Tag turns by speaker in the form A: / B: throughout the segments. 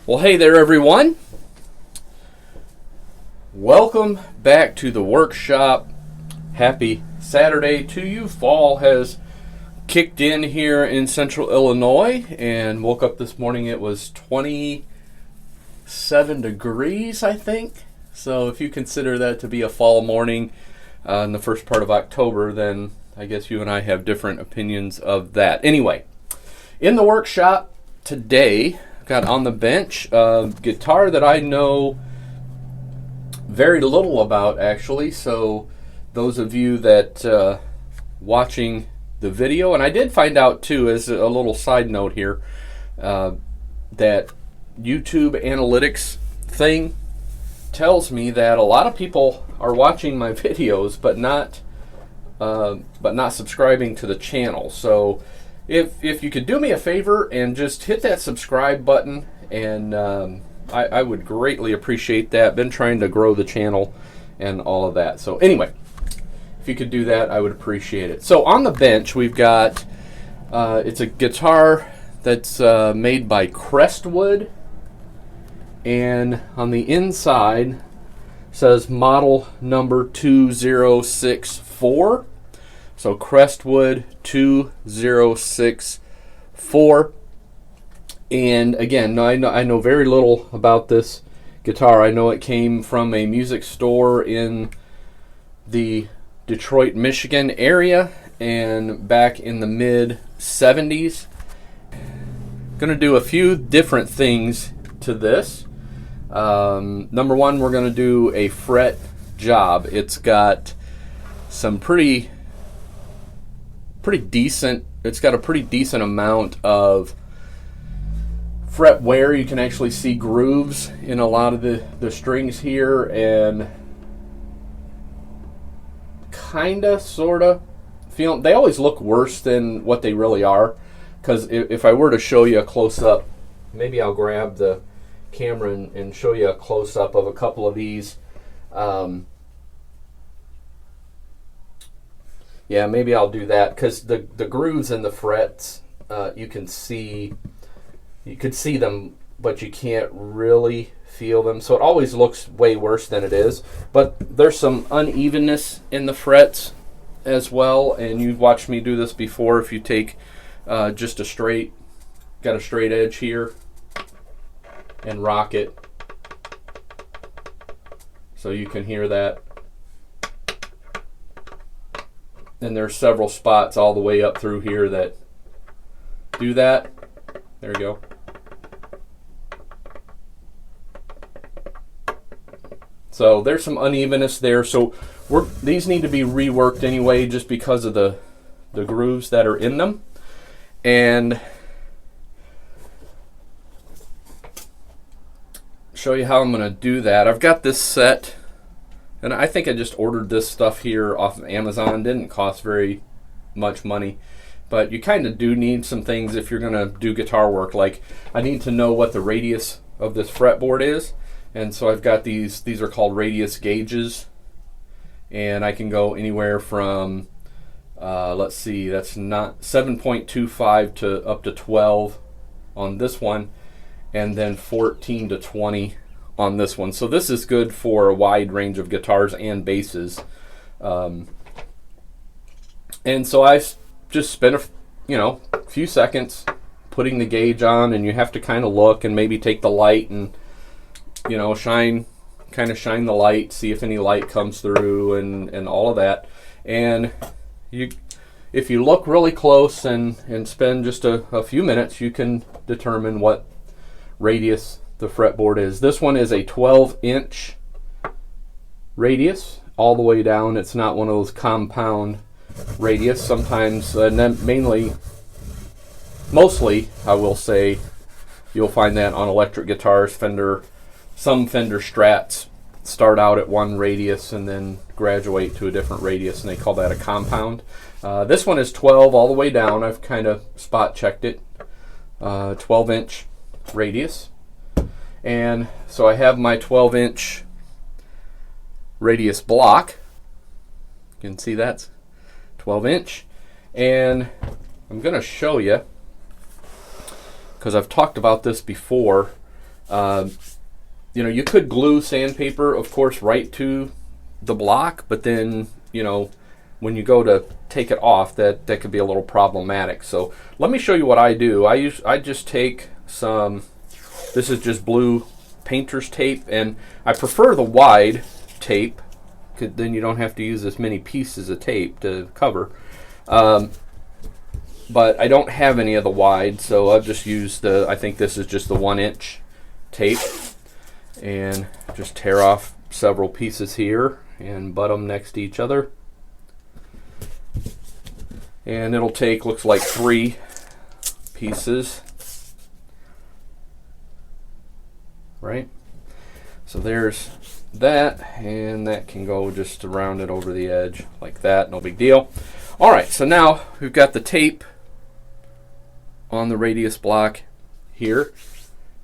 A: Well, hey there, everyone. Welcome back to the workshop. Happy Saturday to you. Fall has kicked in here in central Illinois, and woke up this morning. It was 27 degrees, I think. So if you consider that to be a fall morning in the first part of October, then I guess you and I have different opinions of that. Anyway, in the workshop today, got on the bench a guitar that I know very little about, actually. So those of you that watching the video, and I did find out too, as a little side note here, that YouTube analytics thing tells me that a lot of people are watching my videos but not subscribing to the channel. So if you could do me a favor and just hit that subscribe button, and I would greatly appreciate that. Been trying to grow the channel and all of that. So anyway, if you could do that, I would appreciate it. So on the bench, we've got, it's a guitar that's made by Crestwood, and on the inside says model number 2064. So Crestwood 2064. And again, I know very little about this guitar. I know it came from a music store in the Detroit, Michigan area, and back in the mid 70s. Going to do a few different things to this. Number one, we're going to do a fret job. It's got some pretty decent, it's got a pretty decent amount of fret wear. You can actually see grooves in a lot of the strings here, and kinda, sorta feel, they always look worse than what they really are, because if I were to show you a close-up, maybe I'll grab the camera and show you a close-up of a couple of these. Yeah, maybe I'll do that, because the grooves in the frets, you could see them, but you can't really feel them. So it always looks way worse than it is. But there's some unevenness in the frets as well, and you've watched me do this before. If you take just got a straight edge here, and rock it, so you can hear that. And there's several spots all the way up through here that do that. There you go. So there's some unevenness there. So these need to be reworked anyway, just because of the grooves that are in them. And show you how I'm going to do that. I've got this set, and I think I just ordered this stuff here off of Amazon. Didn't cost very much money, but you kind of do need some things if you're going to do guitar work. Like, I need to know what the radius of this fretboard is, and so I've got these are called radius gauges, and I can go anywhere from let's see, that's not 7.25 to up to 12 on this one, and then 14 to 20 on this one. So this is good for a wide range of guitars and basses. And so I just spent a few seconds putting the gauge on, and you have to kind of look and maybe take the light and shine the light, see if any light comes through, and all of that. And if you look really close and spend just a few minutes, you can determine what radius the fretboard is. This one is a 12-inch radius all the way down. It's not one of those compound radius. Sometimes, and then mostly, I will say, you'll find that on electric guitars. Some Fender Strats start out at one radius and then graduate to a different radius, and they call that a compound. This one is 12 all the way down. I've kind of spot checked it. 12-inch radius. And so I have my 12-inch radius block. You can see that's 12-inch. And I'm going to show you, because I've talked about this before, You know, you could glue sandpaper, of course, right to the block, but then, you know, when you go to take it off, that could be a little problematic. So let me show you what I do. I just take some, this is just blue painter's tape, and I prefer the wide tape, because then you don't have to use as many pieces of tape to cover. But I don't have any of the wide, so I've just used I think this is just the 1-inch tape, and just tear off several pieces here and butt them next to each other. And it'll take, looks like 3 pieces, right? So there's that, and that can go just around it over the edge like that, no big deal. All right, so now we've got the tape on the radius block here.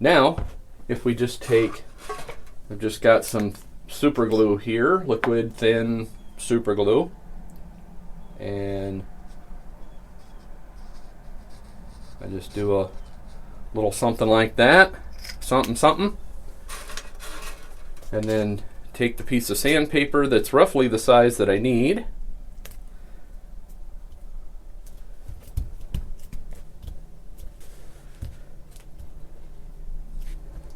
A: Now, if we just take, I've just got some super glue here, liquid thin super glue, and I just do a little something like that, something, and then take the piece of sandpaper that's roughly the size that I need,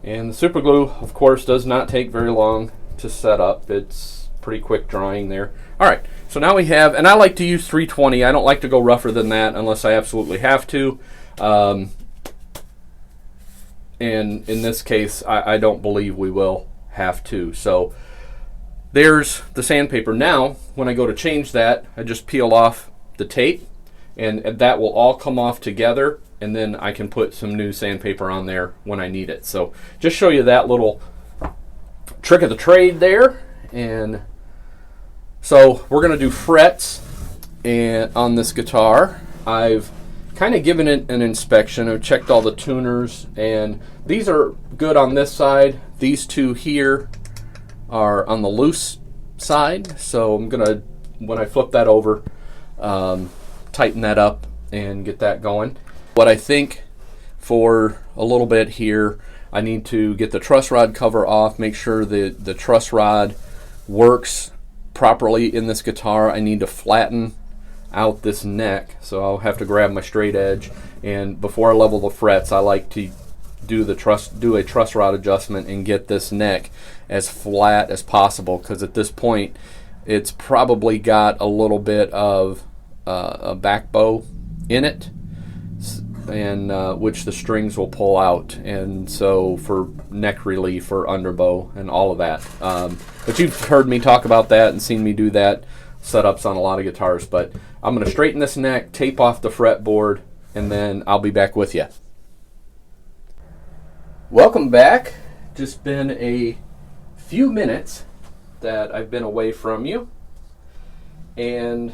A: and the super glue, of course, does not take very long to set up. It's pretty quick drying there. All right, so now we have, and I like to use 320. I don't like to go rougher than that unless I absolutely have to. And in this case, I don't believe we will have to. So there's the sandpaper. Now, when I go to change that, I just peel off the tape, and that will all come off together, and then I can put some new sandpaper on there when I need it. So just show you that little trick of the trade there. And so we're going to do frets on this guitar. I've kind of given it an inspection. I've checked all the tuners, and these are good on this side. These two here are on the loose side, so I'm gonna, when I flip that over, tighten that up and get that going. What I think for a little bit here, I need to get the truss rod cover off, make sure the truss rod works properly in this guitar. I need to flatten out this neck, so I'll have to grab my straight edge, and before I level the frets, I like to do a truss rod adjustment and get this neck as flat as possible, because at this point it's probably got a little bit of a back bow in it, and which the strings will pull out, and so for neck relief or underbow and all of that. But you've heard me talk about that and seen me do that setups on a lot of guitars. But I'm going to straighten this neck, tape off the fretboard, and then I'll be back with you. Welcome back. Just been a few minutes that I've been away from you, and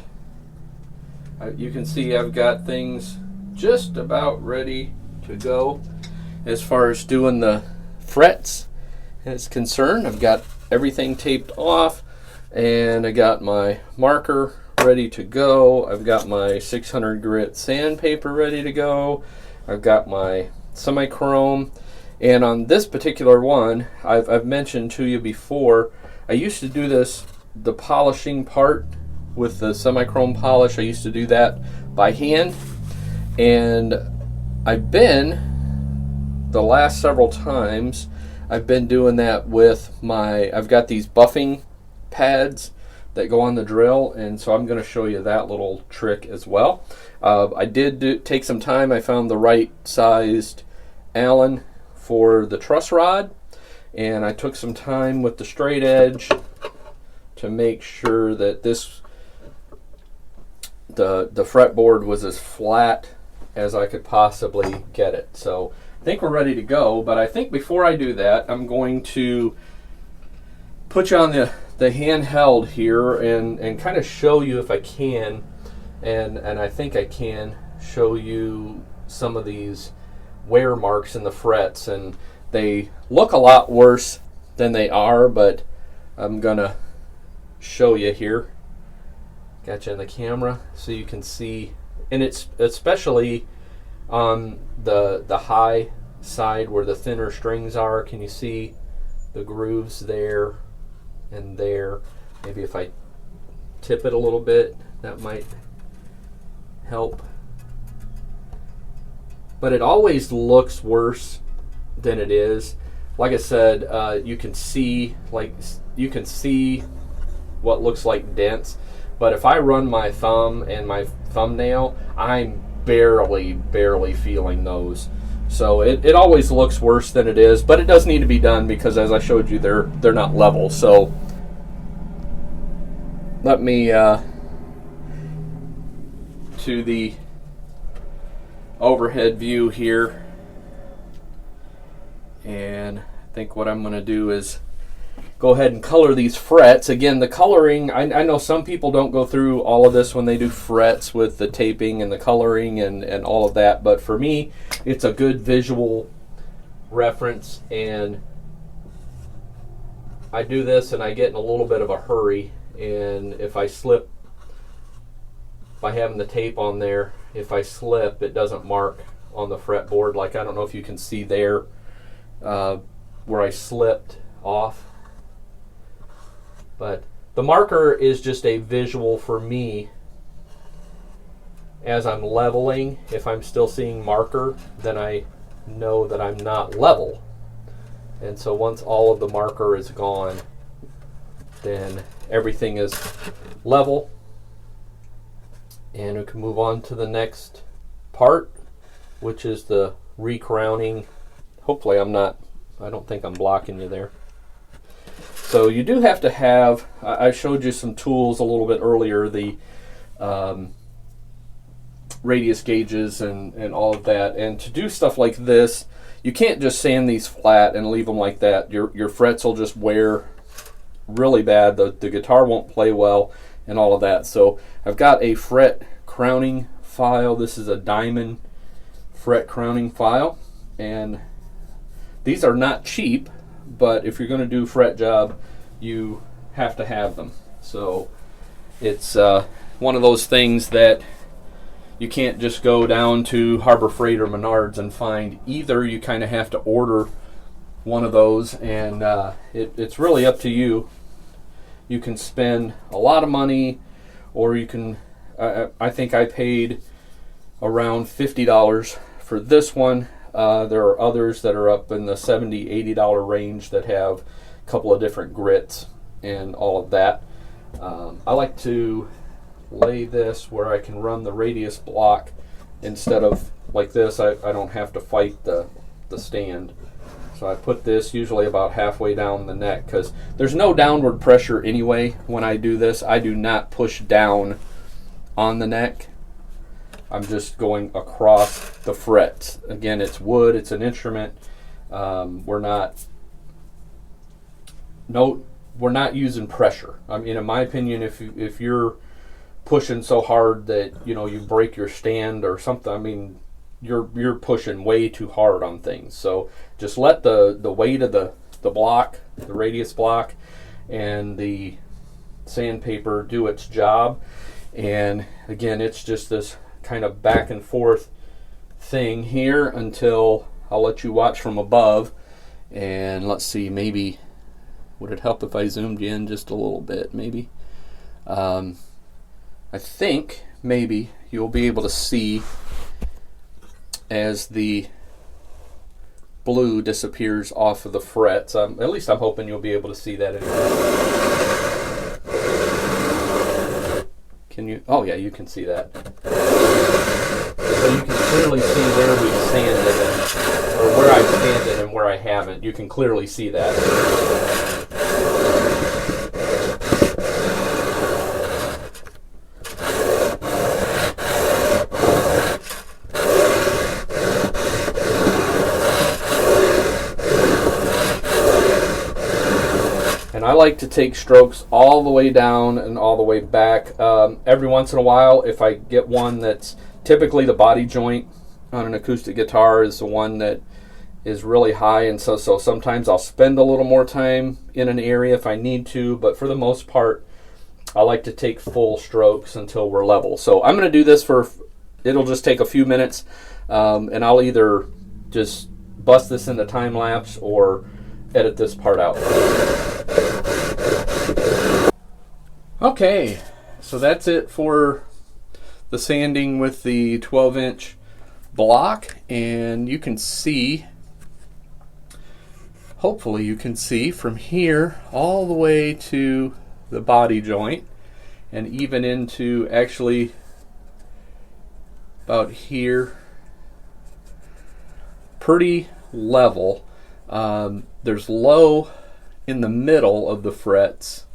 A: you can see I've got things just about ready to go as far as doing the frets is concerned. I've got everything taped off, and I got my marker ready to go. I've got my 600 grit sandpaper ready to go. I've got my semi-chrome, and on this particular one, I've mentioned to you before, I used to do the polishing part with the semi-chrome polish. I used to do that by hand, and the last several times I've been doing that with I've got these buffing pads that go on the drill, and so I'm going to show you that little trick as well. I did take some time. I found the right sized Allen for the truss rod, and I took some time with the straight edge to make sure that the fretboard was as flat as I could possibly get it. So I think we're ready to go, but I think before I do that, I'm going to put you on the handheld here and kind of show you, if I can, and I think I can show you some of these wear marks in the frets, and they look a lot worse than they are, but I'm gonna show you here. Got you in the camera so you can see, and it's especially on the high side where the thinner strings are. Can you see the grooves there and there? Maybe if I tip it a little bit, that might help. But it always looks worse than it is. Like I said, you can see what looks like dents. But if I run my thumb and my thumbnail, I'm barely feeling those. So it always looks worse than it is, but it does need to be done because, as I showed you, they're not level. So let me to the overhead view here, and I think what I'm going to do is go ahead and color these frets. Again, the coloring, I know some people don't go through all of this when they do frets with the taping and the coloring and all of that, but for me, it's a good visual reference, and I do this and I get in a little bit of a hurry, and if I slip, by having the tape on there, if I slip, it doesn't mark on the fretboard. Like, I don't know if you can see there where I slipped off. But the marker is just a visual for me as I'm leveling. If I'm still seeing marker, then I know that I'm not level. And so once all of the marker is gone, then everything is level. And we can move on to the next part, which is the recrowning. Hopefully I don't think I'm blocking you there. So you do have to have, I showed you some tools a little bit earlier, the radius gauges and all of that. And to do stuff like this, you can't just sand these flat and leave them like that. Your frets will just wear really bad. The guitar won't play well and all of that. So I've got a fret crowning file. This is a diamond fret crowning file. And these are not cheap, but if you're going to do fret job, you have to have them. So it's one of those things that you can't just go down to Harbor Freight or Menards and find either. You kind of have to order one of those, and it's really up to you. You can spend a lot of money, or you can, I think I paid around $50 for this one. There are others that are up in the $70, $80 range that have a couple of different grits and all of that. I like to lay this where I can run the radius block instead of like this. I don't have to fight the stand. So I put this usually about halfway down the neck because there's no downward pressure anyway when I do this. I do not push down on the neck. I'm just going across the frets. Again, it's wood, it's an instrument. We're not using pressure. I mean, in my opinion, if you're pushing so hard that you break your stand or something, I mean, you're pushing way too hard on things. So just let the weight of the block, the radius block, and the sandpaper do its job. And again, it's just this kind of back and forth thing here until I'll let you watch from above. And let's see, maybe would it help if I zoomed you in just a little bit? Maybe. I think maybe you'll be able to see as the blue disappears off of the frets. At least I'm hoping you'll be able to see that anyway. Can you? Oh yeah, you can see that. So you can clearly see where we've sanded or where I've sanded and where I haven't. You can clearly see that. I like to take strokes all the way down and all the way back. Every once in a while, if I get one that's typically the body joint on an acoustic guitar is the one that is really high, and so sometimes I'll spend a little more time in an area if I need to, but for the most part, I like to take full strokes until we're level. So I'm going to do this it'll just take a few minutes, and I'll either just bust this into time lapse or edit this part out. Okay, so that's it for the sanding with the 12-inch block, and you can see, hopefully you can see from here all the way to the body joint and even into actually about here, pretty level. There's low in the middle of the frets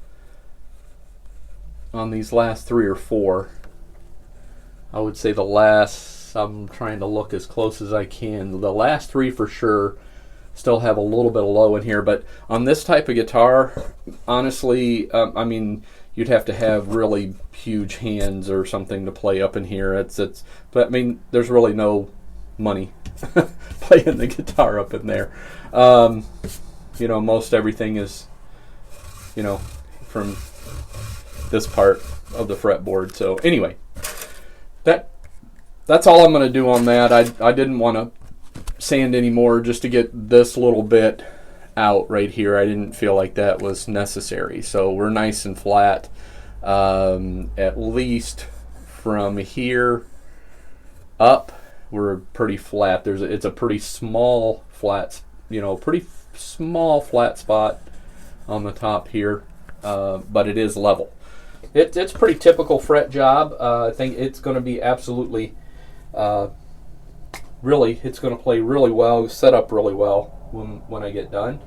A: on these last 3 or 4. I would say the last, I'm trying to look as close as I can, the last 3 for sure still have a little bit of low in here, but on this type of guitar, honestly, I mean, you'd have to have really huge hands or something to play up in here. But I mean, there's really no money playing the guitar up in there. You know, most everything is, you know, from this part of the fretboard. So anyway, that's all I'm going to do on that. I didn't want to sand anymore just to get this little bit out right here. I didn't feel like that was necessary. So we're nice and flat, at least from here up. We're pretty flat. It's a pretty small flat, pretty small flat spot on the top here, but it is level. It's pretty typical fret job. I think it's going to be absolutely, really, it's going to play really well, set up really well when I get done.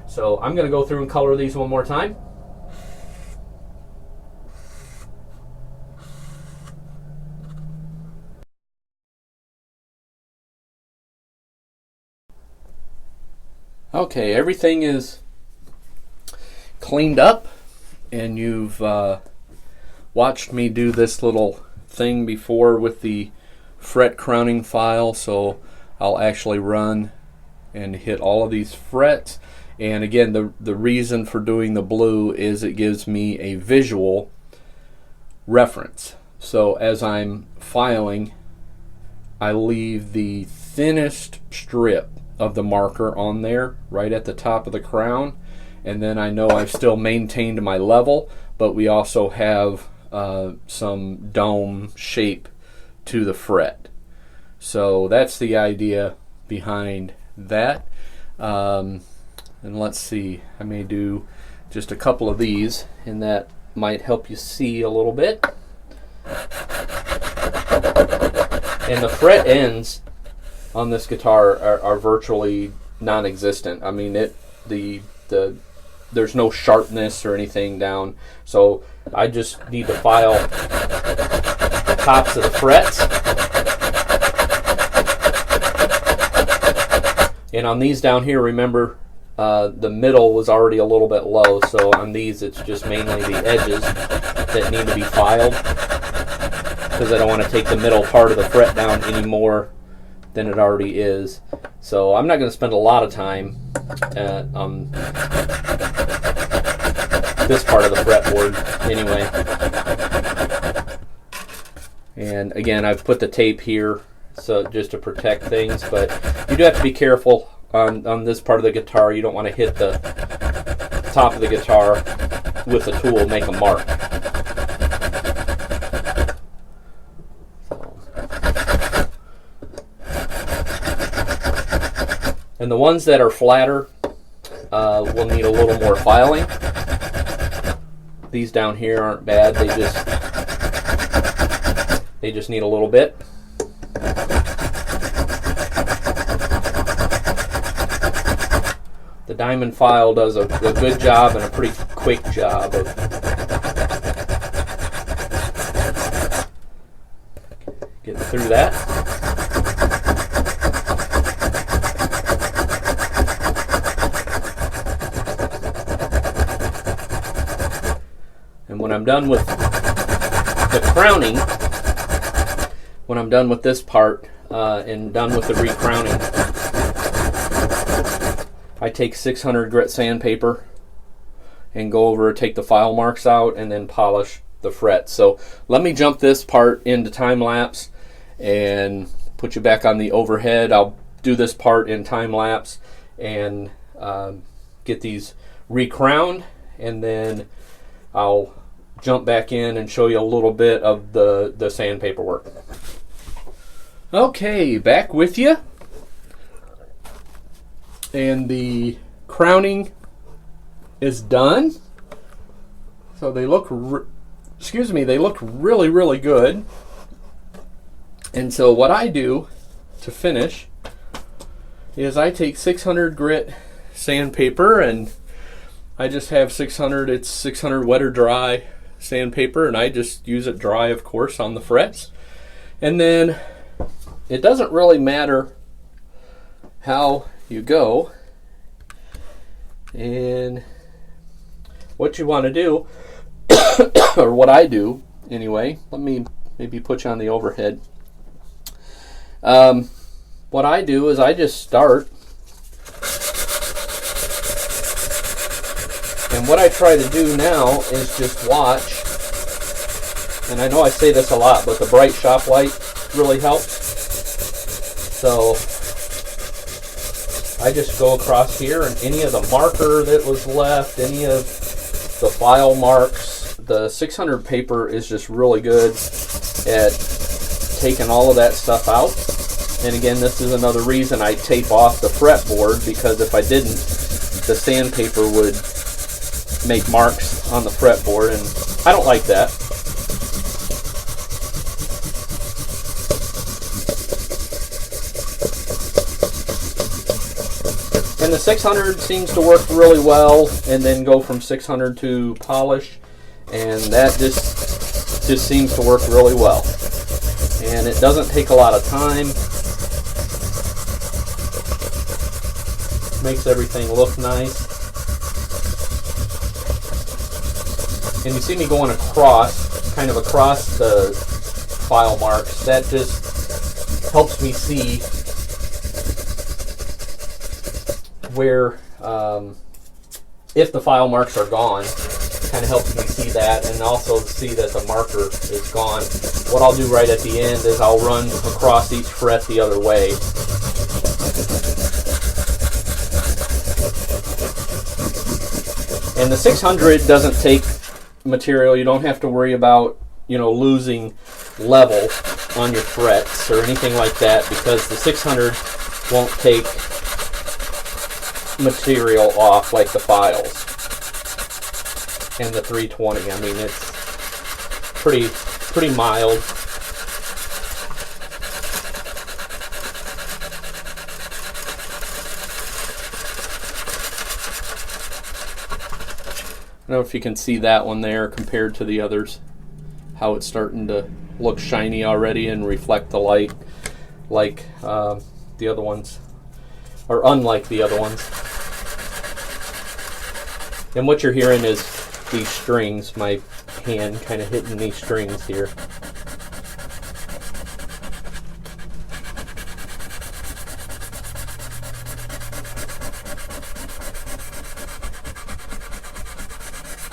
A: So I'm going to go through and color these one more time. Okay, everything is cleaned up, and you've watched me do this little thing before with the fret crowning file, so I'll actually run and hit all of these frets. And again, the reason for doing the blue is it gives me a visual reference. So as I'm filing, I leave the thinnest strip of the marker on there right at the top of the crown, and then I know I've still maintained my level, but we also have some dome shape to the fret. So that's the idea behind that. And let's see, I may do just a couple of these, and that might help you see a little bit. And the fret ends on this guitar are virtually non-existent. I mean, there's no sharpness or anything down, so I just need to file the tops of the frets. And on these down here, remember, the middle was already a little bit low, so on these it's just mainly the edges that need to be filed, because I don't want to take the middle part of the fret down any more than it already is. So I'm not going to spend a lot of time on this part of the fretboard anyway. And again, I've put the tape here so just to protect things, but you do have to be careful on this part of the guitar. You don't want to hit the top of the guitar with the tool and make a mark. And the ones that are flatter will need a little more filing. These down here aren't bad. They just need a little bit. The diamond file does a good job and a pretty quick job of getting through that. When I'm done with the crowning, when I'm done with this part and done with the recrowning, I take 600 grit sandpaper and go over, take the file marks out, and then polish the frets. So let me jump this part into time lapse and put you back on the overhead. I'll do this part in time lapse and get these recrowned, and then I'll jump back in and show you a little bit of the sandpaper work. Okay, back with you. And the crowning is done. So they look, they look really, really good. And so what I do to finish is I take 600 grit sandpaper, and I just have 600, it's 600 wet or dry sandpaper, and I just use it dry, of course, on the frets. And then it doesn't really matter how you go, and what you want to do, or what I do anyway, let me maybe put you on the overhead. What I do is I just start, and what I try to do now is just watch, and I know I say this a lot, but the bright shop light really helps. So I just go across here, and any of the marker that was left, any of the file marks, the 600 paper is just really good at taking all of that stuff out. And again, this is another reason I tape off the fretboard, because if I didn't, the sandpaper would make marks on the fretboard, and I don't like that. And the 600 seems to work really well, and then go from 600 to polish, and that just seems to work really well. And it doesn't take a lot of time. Makes everything look nice. And you see me going across, kind of across the file marks. That just helps me see where, if the file marks are gone, kind of helps me see that, and also see that the marker is gone. What I'll do right at the end is I'll run across each fret the other way. And the 600 doesn't take material. You don't have to worry about, losing level on your frets or anything like that, because the 600 won't take material off like the files and the 320. I mean, it's pretty mild. I don't know if you can see that one there compared to the others, how it's starting to look shiny already and reflect the light like the other ones, or unlike the other ones. And what you're hearing is these strings, my hand kind of hitting these strings here.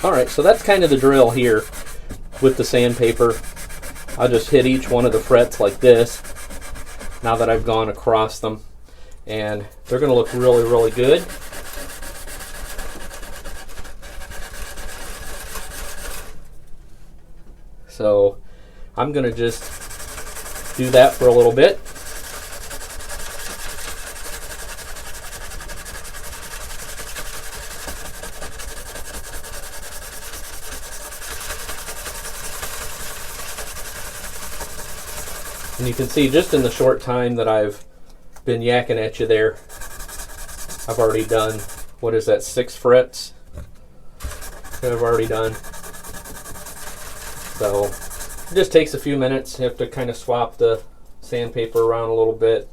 A: Alright, so that's kind of the drill here with the sandpaper. I'll just hit each one of the frets like this now that I've gone across them, and they're going to look really, really good. So I'm going to just do that for a little bit. And you can see just in the short time that I've been yakking at you there, I've already done, what is that, 6 frets that I've already done. So it just takes a few minutes. You have to kind of swap the sandpaper around a little bit,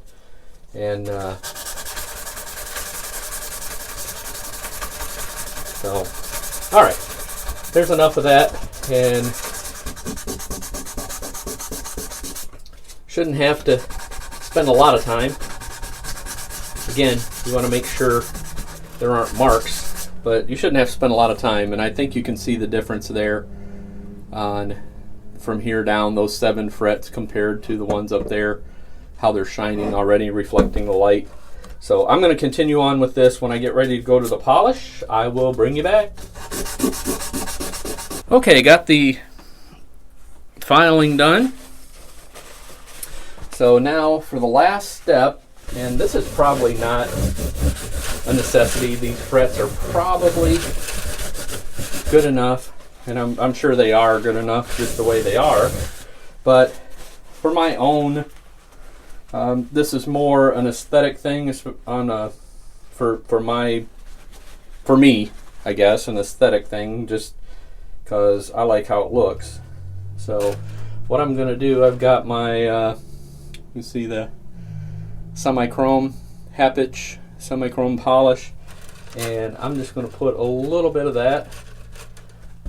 A: and so alright, there's enough of that, and shouldn't have to spend a lot of time. Again, you want to make sure there aren't marks, but you shouldn't have to spend a lot of time, and I think you can see the difference there on from here down, those 7 frets compared to the ones up there. how they're shining already, reflecting the light. So I'm going to continue on with this. When I get ready to go to the polish, I will bring you back. Okay, got the filing done. So now for the last step, and this is probably not a necessity. These frets are probably good enough, and I'm sure they are good enough just the way they are. But for my own, this is more an aesthetic thing for me, I guess, an aesthetic thing, just because I like how it looks. So what I'm going to do, I've got my, you see the semi-chrome Hapitch semi-chrome polish, and I'm just going to put a little bit of that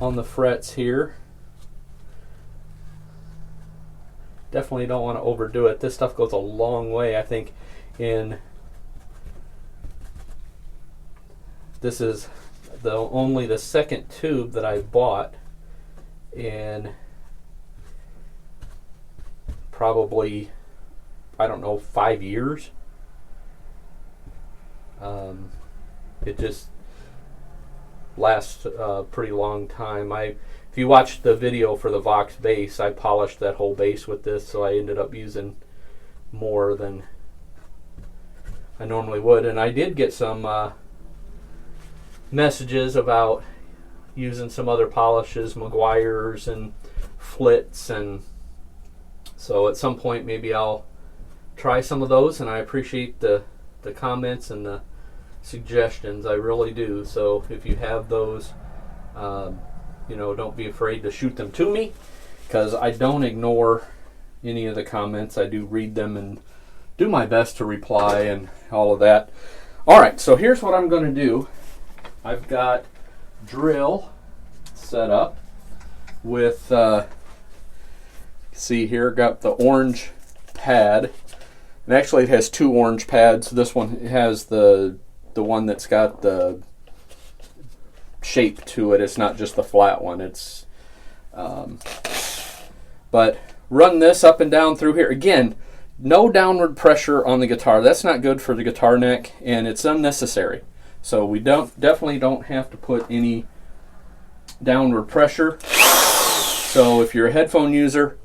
A: on the frets here. Definitely don't want to overdo it. This stuff goes a long way, I think. This is only the second tube that I bought in probably, I don't know, 5 years. It just lasts a pretty long time. If you watched the video for the Vox base, I polished that whole base with this, so I ended up using more than I normally would. And I did get some messages about using some other polishes, Meguiar's and Flitz, and so at some point maybe I'll try some of those, and I appreciate the comments and the suggestions. I really do. So if you have those, don't be afraid to shoot them to me, because I don't ignore any of the comments. I do read them and do my best to reply and all of that. All right, so here's what I'm going to do. I've got drill set up with, see here, got the orange pad. And actually it has two orange pads. This one has the one that's got the shape to it. It's not just the flat one. It's but run this up and down through here. Again, no downward pressure on the guitar. That's not good for the guitar neck, and it's unnecessary. So we definitely don't have to put any downward pressure. So if you're a headphone user,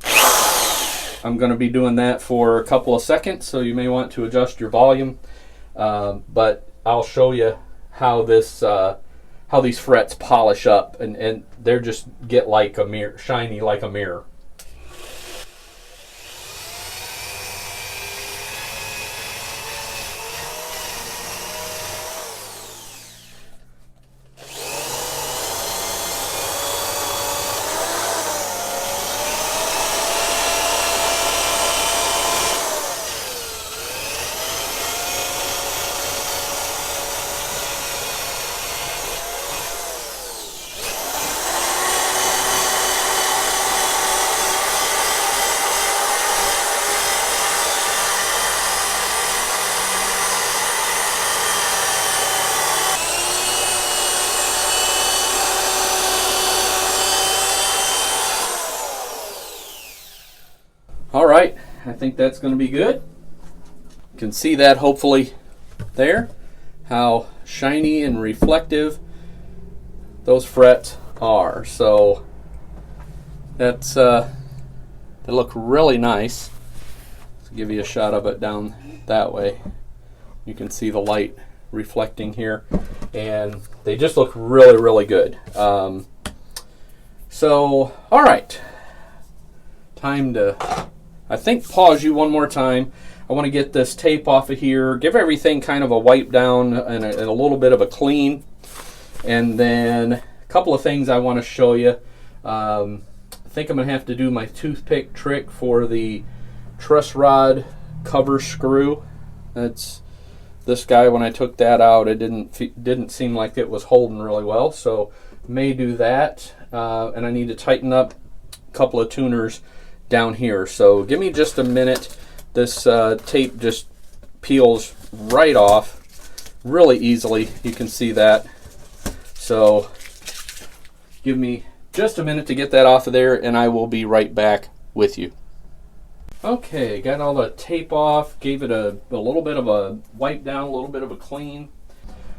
A: I'm going to be doing that for a couple of seconds, so you may want to adjust your volume. But I'll show you how these frets polish up, and they're just get like a mirror, shiny like a mirror. All right, I think that's going to be good. You can see that hopefully there, how shiny and reflective those frets are. So that's they look really nice. Let's give you a shot of it down that way. You can see the light reflecting here, and they just look really, really good. So, all right, time to, I think, pause you one more time. I want to get this tape off of here, give everything kind of a wipe down and a little bit of a clean, and then a couple of things I want to show you. I think I'm going to have to do my toothpick trick for the truss rod cover screw. That's this guy. When I took that out, it didn't seem like it was holding really well, so may do that. And I need to tighten up a couple of tuners down here. So give me just a minute. This tape just peels right off really easily. You can see that. So give me just a minute to get that off of there, and I will be right back with you. Okay, got all the tape off, gave it a little bit of a wipe down, a little bit of a clean.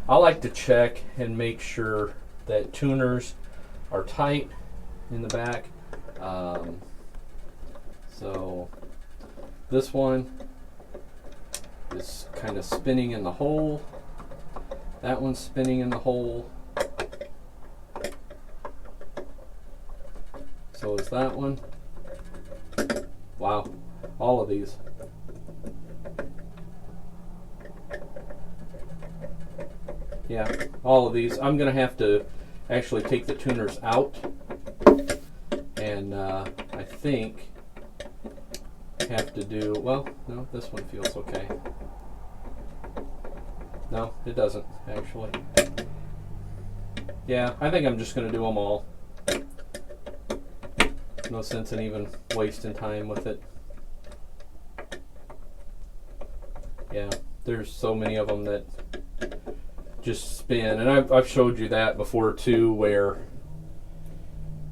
A: I like to check and make sure that tuners are tight in the back. So this one is kind of spinning in the hole. That one's spinning in the hole. So is that one. Wow, all of these. Yeah, all of these. I'm going to have to actually take the tuners out, and I think have to do, well, no, this one feels okay. No, it doesn't, actually. Yeah, I think I'm just going to do them all. No sense in even wasting time with it. Yeah, there's so many of them that just spin, and I've showed you that before too, where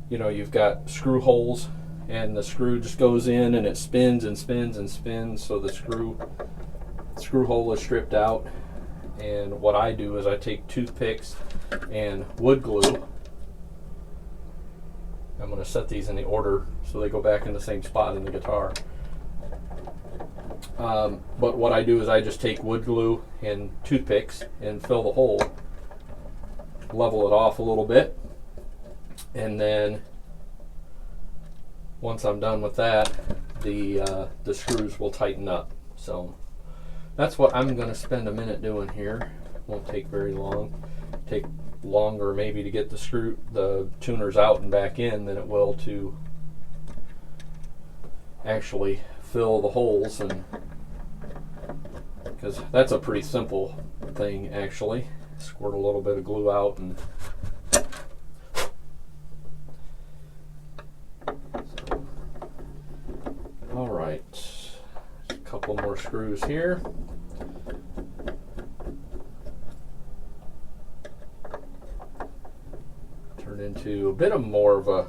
A: you know you've got screw holes and the screw just goes in and it spins and spins and spins, so the screw hole is stripped out. And what I do is I take toothpicks and wood glue. I'm going to set these in the order so they go back in the same spot in the guitar. But what I do is I just take wood glue and toothpicks and fill the hole, level it off a little bit, and then once I'm done with that, the screws will tighten up. So that's what I'm going to spend a minute doing here. Won't take very long. Take longer maybe to get the tuners out and back in than it will to actually fill the holes, and because that's a pretty simple thing actually. Squirt a little bit of glue out and so, all right, a couple more screws here. Turned into a bit of more of a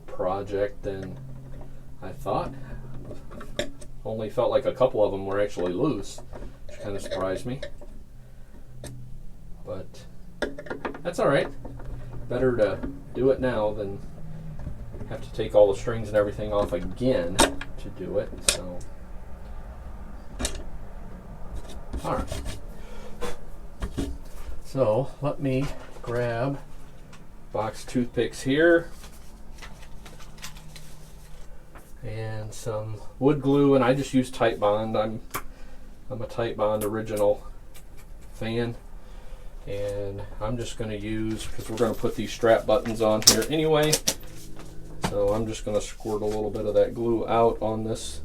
A: project than I thought. Only felt like a couple of them were actually loose, which kind of surprised me. But that's all right. Better to do it now than have to take all the strings and everything off again to do it. So, all right. So let me grab box toothpicks here and some wood glue, and I just use Titebond. I'm a Titebond original fan, and I'm just going to use, because we're going to put these strap buttons on here anyway, so I'm just going to squirt a little bit of that glue out on this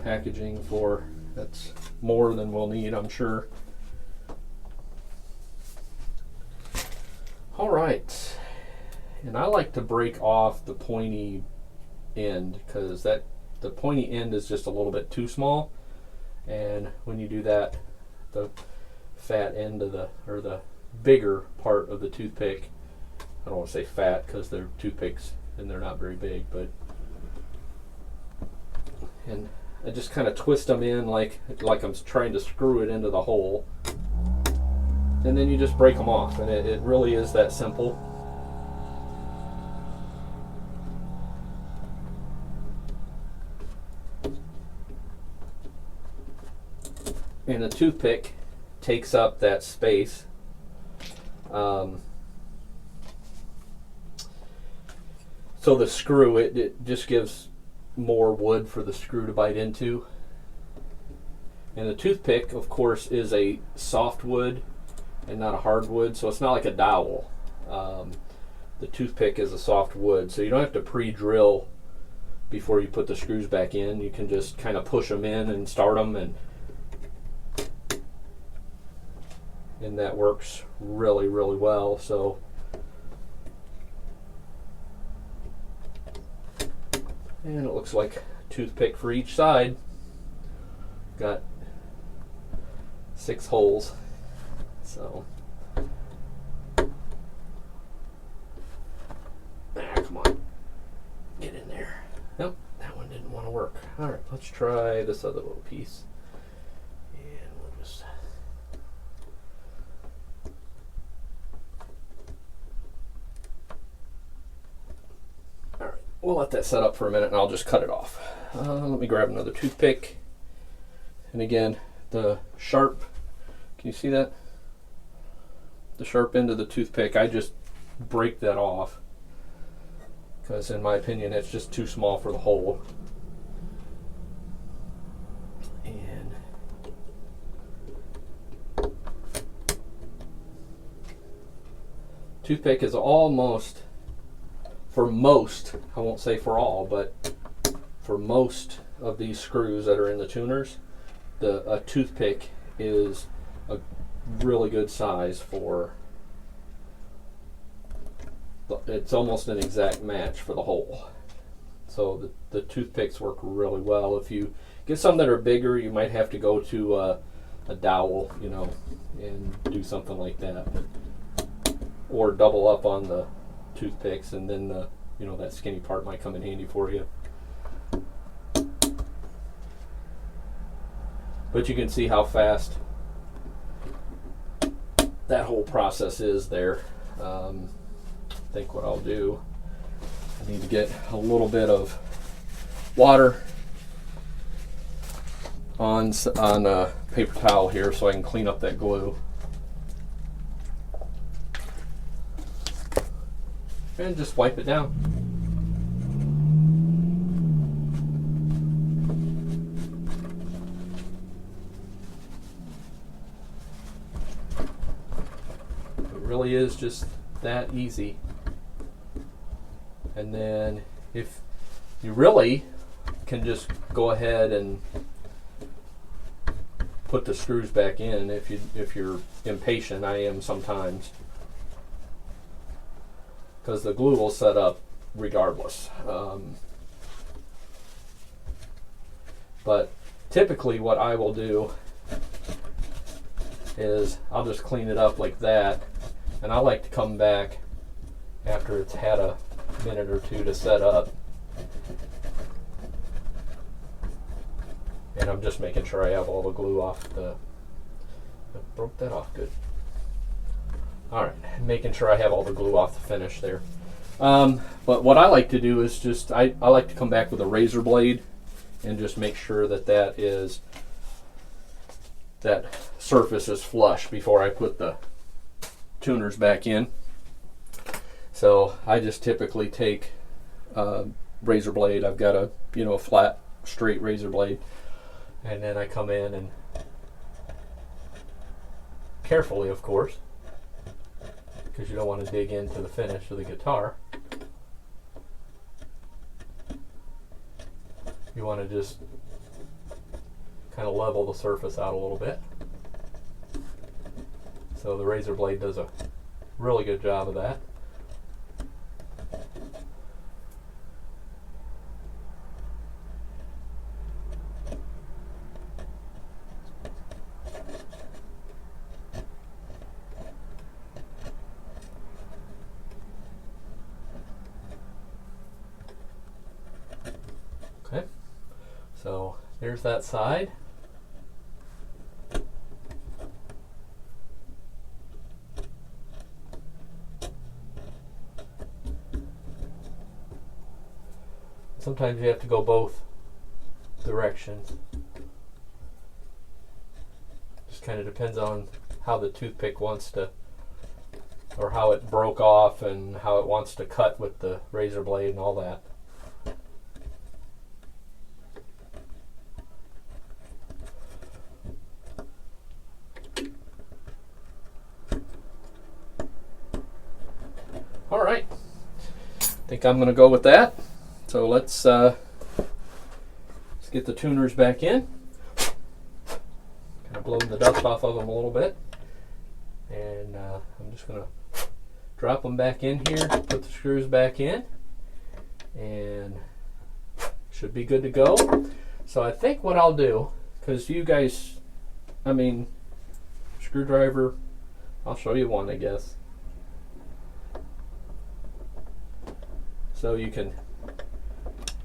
A: packaging. For that's more than we'll need, I'm sure. All right, and I like to break off the pointy end, because the pointy end is just a little bit too small, and when you do that, the fat end of the bigger part of the toothpick, I don't want to say fat because they're toothpicks and they're not very big, but and I just kind of twist them in like I'm trying to screw it into the hole. And then you just break them off, and it really is that simple. And the toothpick takes up that space. So the screw, it just gives more wood for the screw to bite into. And the toothpick, of course, is a soft wood and not a hardwood, so it's not like a dowel. The toothpick is a soft wood, so you don't have to pre-drill before you put the screws back in. You can just kind of push them in and start them, and that works really, really well. So and it looks like a toothpick for each side. Got 6 holes. So, come on, get in there. All right, let's try this other little piece. And we'll just... All right, we'll let that set up for a minute and I'll just cut it off. Let me grab another toothpick. And again, the sharp, can you see that? The sharp end of the toothpick, I just break that off because in my opinion it's just too small for the hole. And toothpick is almost, for most, I won't say for all, but for most of these screws that are in the tuners, a toothpick is a really good size for, it's almost an exact match for the hole. So the toothpicks work really well. If you get some that are bigger, you might have to go to a dowel, you know, and do something like that, or double up on the toothpicks, and then the, you know, that skinny part might come in handy for you. But you can see how fast that whole process is there. I think what I'll do, I need to get a little bit of water on a paper towel here so I can clean up that glue. And just wipe it down. It really is just that easy. And then if you really can just go ahead and put the screws back in if you're impatient. I am sometimes, because the glue will set up regardless. But typically what I will do is I'll just clean it up like that, and I like to come back after it's had a minute or two to set up, and I'm just making sure I have all the glue off I broke that off good. Alright, making sure I have all the glue off the finish there. But what I like to do is just, I like to come back with a razor blade and just make sure that surface is flush before I put the tuners back in. So I just typically take a razor blade. I've got a flat, straight razor blade, and then I come in and carefully, of course, because you don't want to dig into the finish of the guitar. You want to just kind of level the surface out a little bit. So the razor blade does a really good job of that. Okay, so there's that side. Sometimes you have to go both directions. Just kind of depends on how the toothpick wants to, or how it broke off and how it wants to cut with the razor blade and all that. All right, I think I'm going to go with that. So let's get the tuners back in. Kind of blow the dust off of them a little bit, and I'm just going to drop them back in here, put the screws back in, and should be good to go. So I think what I'll do, because you guys, screwdriver, I'll show you one, I guess. So you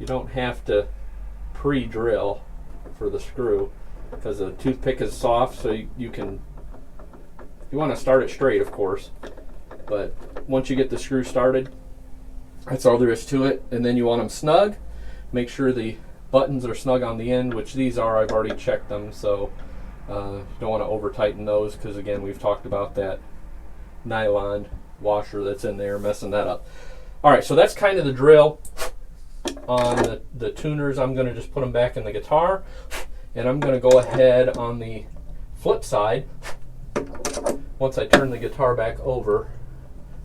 A: don't have to pre-drill for the screw, because the toothpick is soft, so you want to start it straight, of course, but once you get the screw started, that's all there is to it. And then you want them snug. Make sure the buttons are snug on the end, which these are. I've already checked them, so you don't want to over tighten those, because again, we've talked about that nylon washer that's in there messing that up. All right, so that's kind of the drill on the tuners. I'm going to just put them back in the guitar, and I'm going to go ahead on the flip side. Once I turn the guitar back over,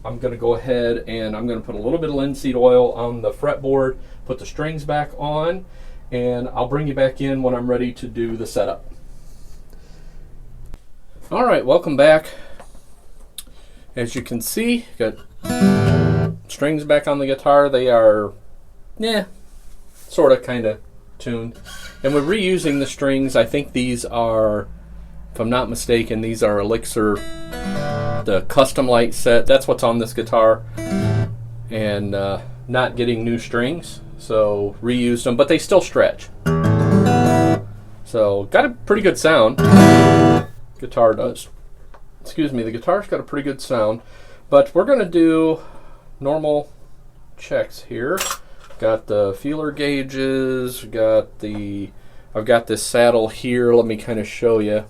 A: I'm going to go ahead and I'm going to put a little bit of linseed oil on the fretboard, put the strings back on, and I'll bring you back in when I'm ready to do the setup. All right, welcome back. As you can see, got strings back on the guitar. They are, sort of kind of tuned. And we're reusing the strings. I think these are, if I'm not mistaken, these are Elixir, the custom light set. That's what's on this guitar. And not getting new strings, so reused them, but they still stretch. So got a pretty good sound. Guitar does. Excuse me, the guitar's got a pretty good sound. But we're going to do normal checks here. Got the feeler gauges, I've got this saddle here. Let me kind of show you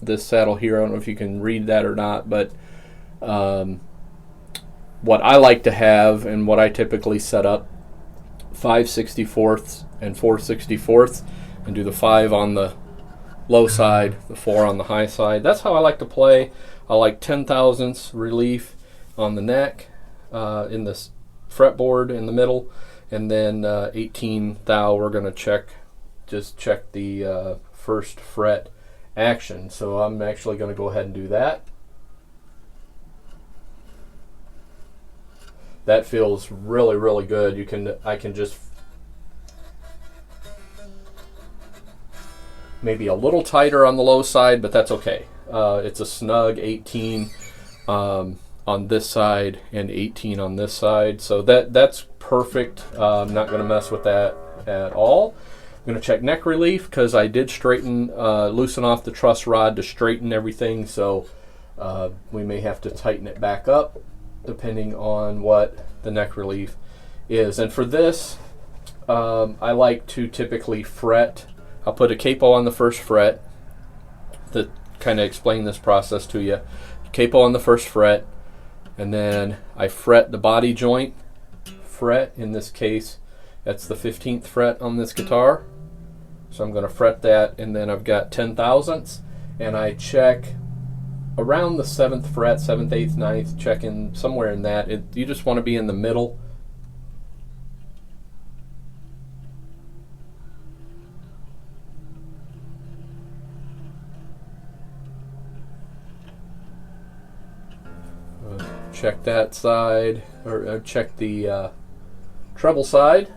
A: this saddle here. I don't know if you can read that or not, but what I like to have and what I typically set up, 5/64 and 4/64, and do the 5 on the low side, the 4 on the high side. That's how I like to play. I like 10/1000ths relief on the neck, in this fretboard in the middle, and then 18 thou. We're going to check the first fret action. So I'm actually going to go ahead and do that. That feels really, really good. I can just maybe a little tighter on the low side, but that's okay. It's a snug 18 on this side and 18 on this side, so that's perfect. I'm not going to mess with that at all. I'm going to check neck relief, because I did loosen off the truss rod to straighten everything, so we may have to tighten it back up depending on what the neck relief is. And for this, I like to typically fret. I'll put a capo on the first fret to kind of explain this process to you. Capo on the first fret, and then I fret the body joint fret. In this case, that's the 15th fret on this guitar. So I'm going to fret that, and then I've got 10/1000ths, and I check around the 7th fret, 7th, 8th, 9th, checking somewhere in that. You just want to be in the middle. Check that side, or check the treble side.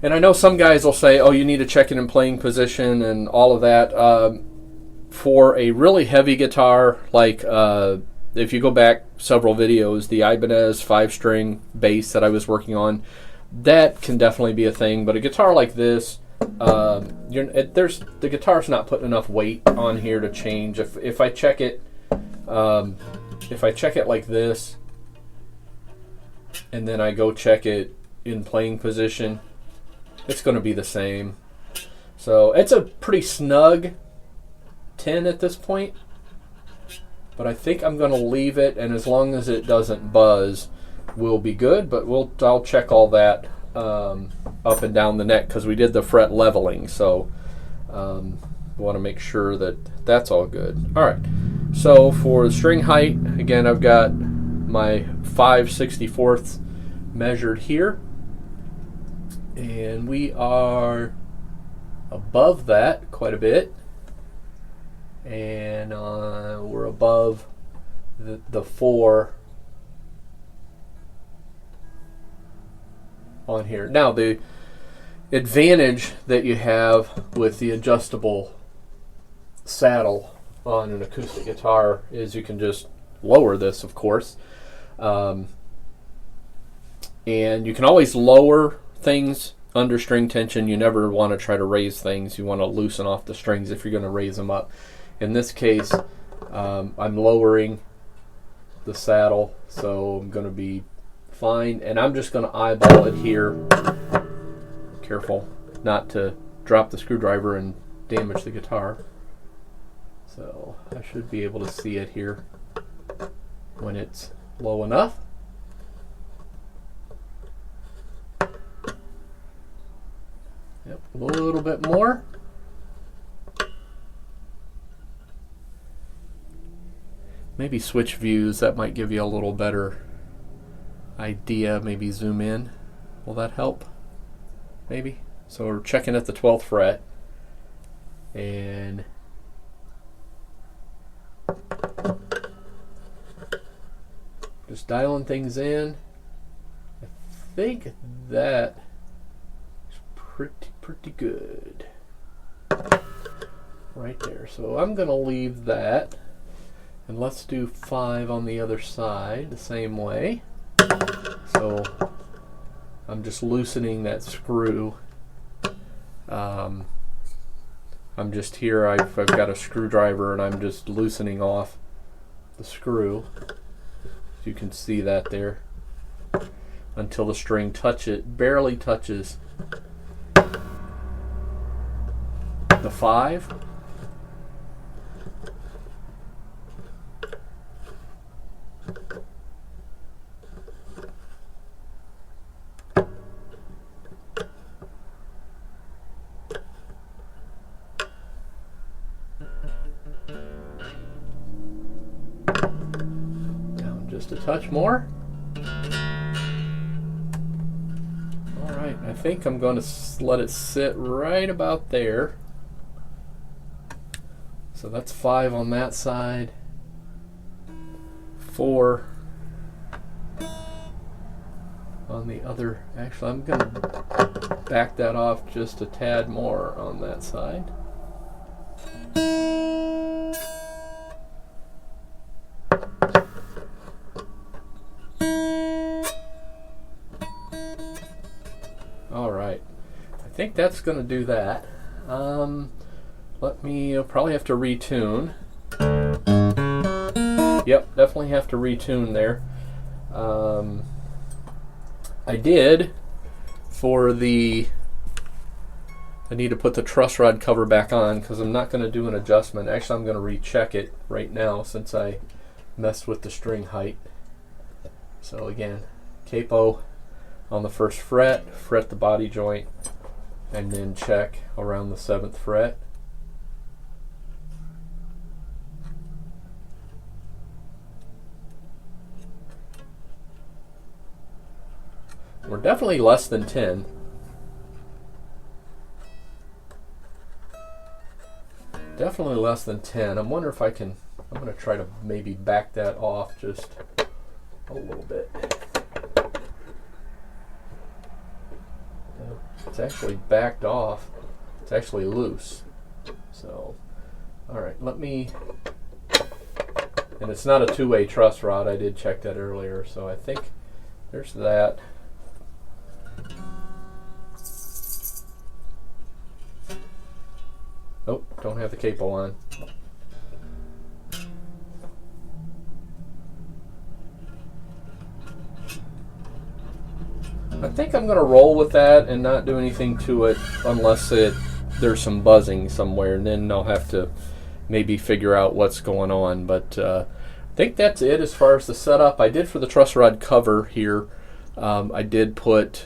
A: And I know some guys will say, oh, you need to check it in playing position and all of that. For a really heavy guitar, like if you go back several videos, the Ibanez 5-string bass that I was working on, that can definitely be a thing. But a guitar like this, the guitar's not putting enough weight on here to change. If I check it, like this, and then I go check it in playing position, it's going to be the same. So it's a pretty snug 10 at this point, but I think I'm going to leave it, and as long as it doesn't buzz, we'll be good. But I'll check all that up and down the neck, because we did the fret leveling, so we want to make sure that that's all good. All right, so for the string height, again, I've got my 5/64 measured here, and we are above that quite a bit, and we're above the 4 on here. Now, the advantage that you have with the adjustable saddle on an acoustic guitar is you can just lower this, of course. And you can always lower things under string tension. You never want to try to raise things. You want to loosen off the strings if you're going to raise them up. In this case, I'm lowering the saddle, so I'm going to be fine. And I'm just going to eyeball it here. Careful not to drop the screwdriver and damage the guitar. So I should be able to see it here when it's low enough. Yep, a little bit more. Maybe switch views, that might give you a little better idea. Maybe zoom in. Will that help? Maybe. So we're checking at the 12th fret. And just dialing things in. I think that is pretty good. Right there. So I'm going to leave that. And let's do 5 on the other side the same way. So I'm just loosening that screw. I'm just here, I've got a screwdriver and I'm just loosening off the screw. You can see that there. Until the string barely touches the 5. Just a touch more. Alright, I think I'm going to let it sit right about there. So that's 5 on that side. 4 on the other. Actually, I'm going to back that off just a tad more on that side. Alright, I think that's going to do that. I'll probably have to retune. Yep, definitely have to retune there. I did for the... I need to put the truss rod cover back on because I'm not going to do an adjustment. Actually, I'm going to recheck it right now since I messed with the string height. So again, capo on the 1st fret, fret the body joint, and then check around the 7th fret. We're definitely less than 10. Definitely less than 10. I wonder if I can, I'm going to try to maybe back that off just a little bit. It's actually backed off. It's actually loose. So, alright, let me, and it's not a 2-way truss rod. I did check that earlier. So I think there's that. Oh, don't have the capo on. I think I'm going to roll with that and not do anything to it unless there's some buzzing somewhere, and then I'll have to maybe figure out what's going on. But I think that's it as far as the setup. I did for the truss rod cover here. I did put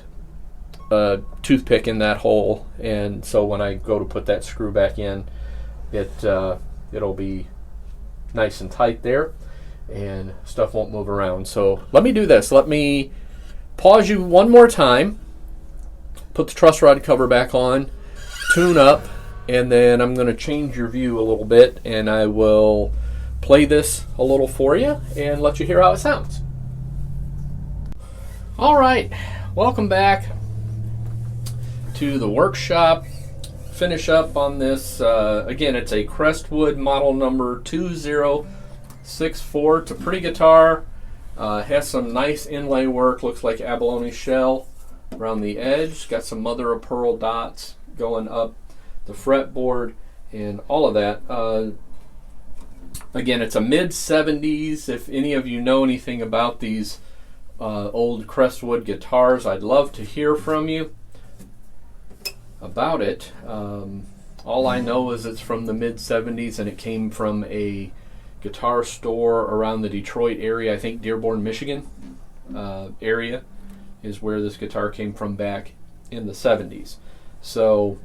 A: a toothpick in that hole, and so when I go to put that screw back in, it'll be nice and tight there, and stuff won't move around. So let me do this. Let me pause you one more time, put the truss rod cover back on, tune up, and then I'm going to change your view a little bit, and I will play this a little for you and let you hear how it sounds. All right, welcome back to the workshop. Finish up on this. Again, it's a Crestwood model number 2064. It's a pretty guitar. Has some nice inlay work, looks like abalone shell around the edge. Got some mother of pearl dots going up the fretboard and all of that. Again, it's a mid-70s. If any of you know anything about these old Crestwood guitars, I'd love to hear from you about it. All I know is it's from the mid-70s and it came from a guitar store around the Detroit area. I think Dearborn, Michigan area is where this guitar came from back in the 70s. So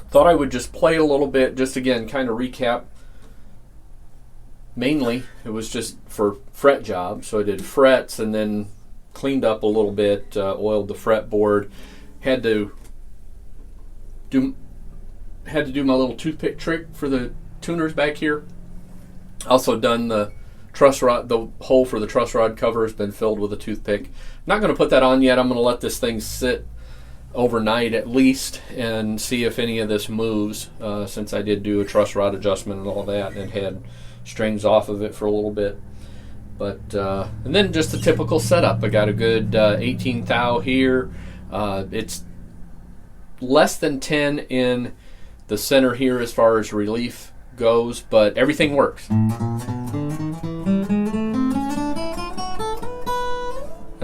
A: thought I would just play a little bit, just again kind of recap. Mainly it was just for fret jobs, so I did frets and then cleaned up a little bit, oiled the fretboard. Had to do my little toothpick trick for the tuners back here. Also done the truss rod, the hole for the truss rod cover has been filled with a toothpick. Not going to put that on yet. I'm going to let this thing sit overnight at least and see if any of this moves, since I did do a truss rod adjustment and all that and had strings off of it for a little bit. But and then just a typical setup. I got a good 18 thou here. It's less than 10 in the center here as far as relief goes, but everything works. And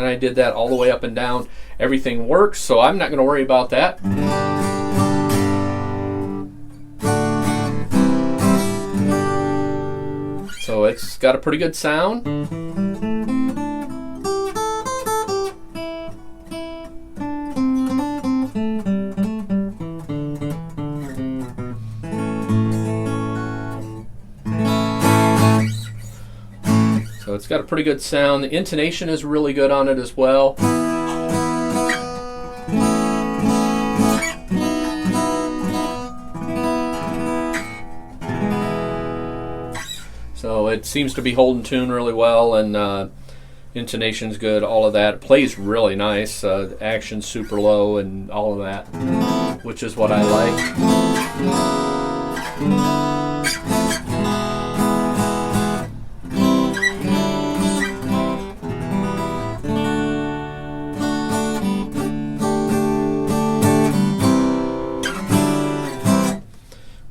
A: I did that all the way up and down. Everything works, so I'm not going to worry about that. So it's got a pretty good sound. So it's got a pretty good sound. The intonation is really good on it as well. So it seems to be holding tune really well, and intonation's good, all of that. It plays really nice. Action's super low and all of that, which is what I like.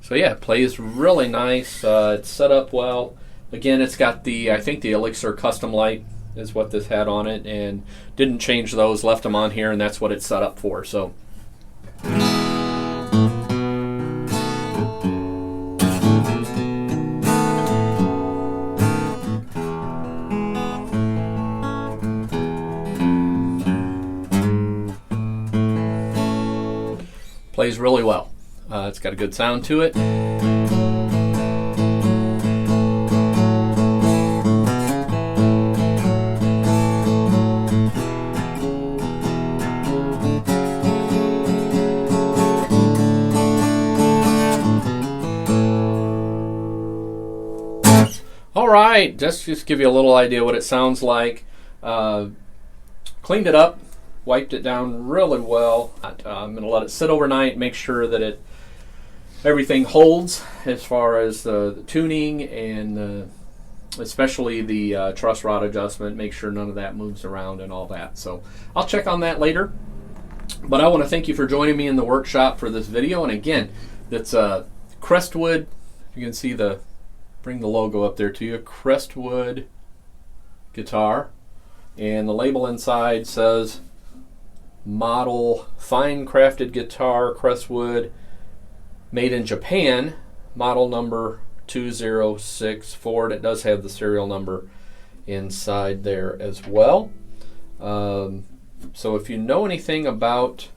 A: So yeah, it plays really nice. It's set up well. Again, it's got the, I think the Elixir custom light is what this had on it, and didn't change those, left them on here, and that's what it's set up for. So plays really well. It's got a good sound to it. All right, just give you a little idea what it sounds like. Cleaned it up, wiped it down really well. I'm going to let it sit overnight, make sure that everything holds as far as the tuning and especially the truss rod adjustment. Make sure none of that moves around and all that. So I'll check on that later. But I want to thank you for joining me in the workshop for this video. And again, that's Crestwood. You can see bring the logo up there to you, Crestwood guitar. And the label inside says model fine crafted guitar, Crestwood, made in Japan, model number 2064. And it does have the serial number inside there as well. So if you know anything about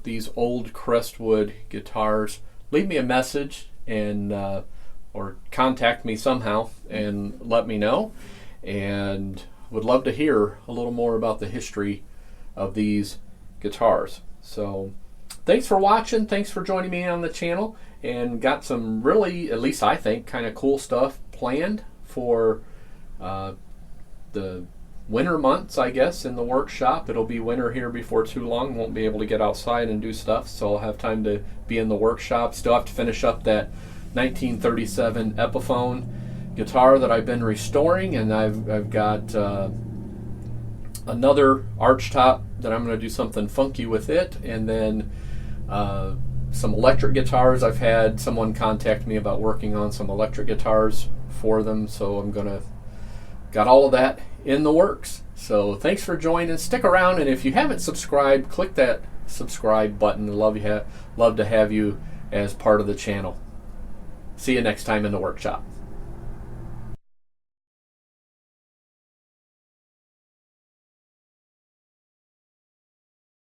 A: these old Crestwood guitars, leave me a message and or contact me somehow and let me know. And would love to hear a little more about the history of these guitars. So thanks for watching. Thanks for joining me on the channel, and got some really, at least I think, kind of cool stuff planned for the winter months, I guess, in the workshop. It'll be winter here before too long. Won't be able to get outside and do stuff, so I'll have time to be in the workshop. Still have to finish up that 1937 Epiphone guitar that I've been restoring, and I've got another arch top that I'm going to do something funky with it, and then some electric guitars. I've had someone contact me about working on some electric guitars for them, so I'm gonna got all of that in the works. So thanks for joining. Stick around, and if you haven't subscribed, click that subscribe button. Love to have you as part of the channel. See you next time in the workshop.